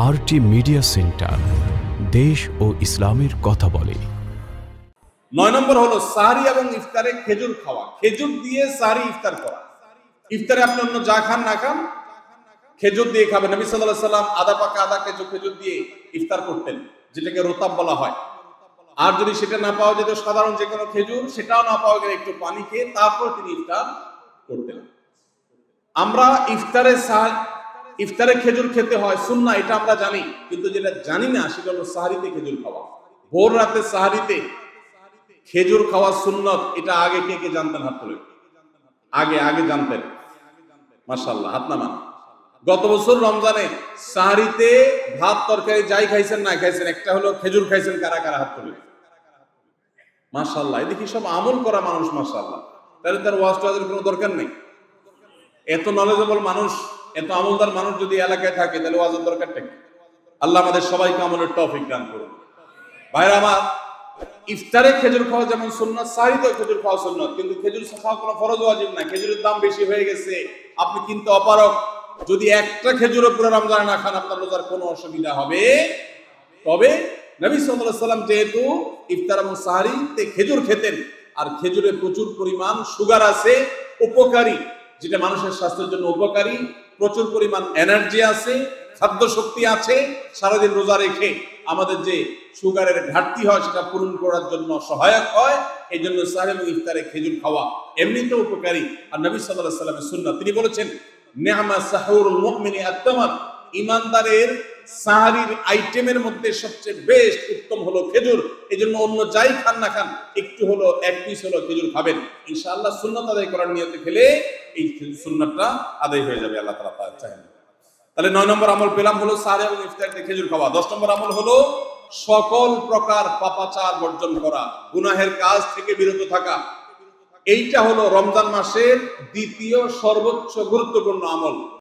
RT media centre, দেশ ও ইসলামের কথা বলে। 9 নম্বর হলো সাহরি এবং ইফতারে খেজুর খাওয়া। খেজুর দিয়ে সাহরি ইফতার করা। ইফতারে আপনি অন্য যা খান না খান, খেজুর দিয়ে খাবেন। নবী সাল্লাল্লাহু আলাইহি সাল্লাম আধা পাকা আধা কেজি খেজুর দিয়ে ইফতার করতেন, যেটাকে রোতাব বলা হয়। আর যদি সেটা না পাওয়া যেত, সাধারণ যে কোনো খেজুর, সেটাও না পাওয়া গেলে একটু পানি খেয়ে তারপর তিনি ইফতার করতেন। আমরা ইফতারে খেজুর খেতে হয় সুন্নাহ, এটা আমরা জানি, কিন্তু যেটা জানি না সেটা হলো সাহরিতে খেজুর খাওয়া। ভোর রাতে সাহরিতে খেজুর খাওয়া সুন্নত, এটা আগে কে কে জানতেন? হাত তুলে। আগে জানতেন? মাশাআল্লাহ, হাত নামান। গত বছর রমজানে সাহরিতে ভাত তরকারি যাই খাইছেন না খাইছেন, একটা হলো খেজুর খাইছেন, কারা কারা হাত তুলে? মাশাআল্লাহ, এদিকে সব আমল করা মানুষ, মাশাআল্লাহ। তাহলে তার ওয়াজ টোয়াজের কোনো দরকার নেই। এত নলেজেবল মানুষ, এত আমলদার মানুষ যদি এলাকায় থাকে, তাহলে ওয়াজের দরকারটা কি? আল্লাহ আমাদের সবাইকে আমলের তৌফিক দান করুন। ভাইরা আমার, ইফতারে খেজুর খাওয়া যেমন সুন্নাত, সাহরিতেও খেজুর খাওয়া সুন্নাত, কিন্তু খেজুর খাওয়া কোনো ফরজ ওয়াজিব না। খেজুরের দাম বেশি হয়ে গেছে, আপনি কিনতে অপারগ। যদি একটা খেজুরও পুরো রমজানে না খান, আপনার রোজার কোনো অসুবিধা হবে। তবে নবী সাল্লাল্লাহু আলাইহি সাল্লাম যেহেতু ইফতার এবং সাহরিতে খেজুর খেতেন, আর খেজুরে প্রচুর পরিমাণ সুগার আছে, উপকারী, যেটা মানুষের স্বাস্থ্যের জন্য উপকারী, প্রচুর পরিমাণ এনার্জি আছে, খাদ্য শক্তি আছে, সারাদিন রোজা রেখে আমাদের যে সুগারের ঘাটতি হয় সেটা পূরণ করার জন্য সহায়ক হয়। এই জন্য সাহরি এবং ইফতারে খেজুর খাওয়া এমনিতেও উপকারী। আর নবী সাল্লাল্লাহু আলাইহি সাল্লামের সুন্নাত, তিনি বলেছেন, নি'মা সাহুরুল মুমিনি আত-তামার, ঈমানদারের সাহরির আইটেমের মধ্যে সবচেয়ে বেস্ট উত্তম হলো খেজুর। এই জন্য অন্য যাই খান না খান, একটু হলো, এক পিস হলো খেজুর খাবেন। ইনশাআল্লাহ সুন্নাত আদায় করার নিয়তে খেলে এই সুন্নাতটা আদায় হয়ে যাবে, আল্লাহ তাআলা চাহেন। তাহলে 9 নম্বর আমল পেলাম হলো সাহরি এবং ইফতারিতে খেজুর খাওয়া। 10 নম্বর আমল হলো সকল প্রকার পাপাচার বর্জন করা, গুনাহের কাজ থেকে বিরত থাকা। এইটা হলো রমজান মাসের দ্বিতীয় সর্বোচ্চ গুরুত্বপূর্ণ আমল।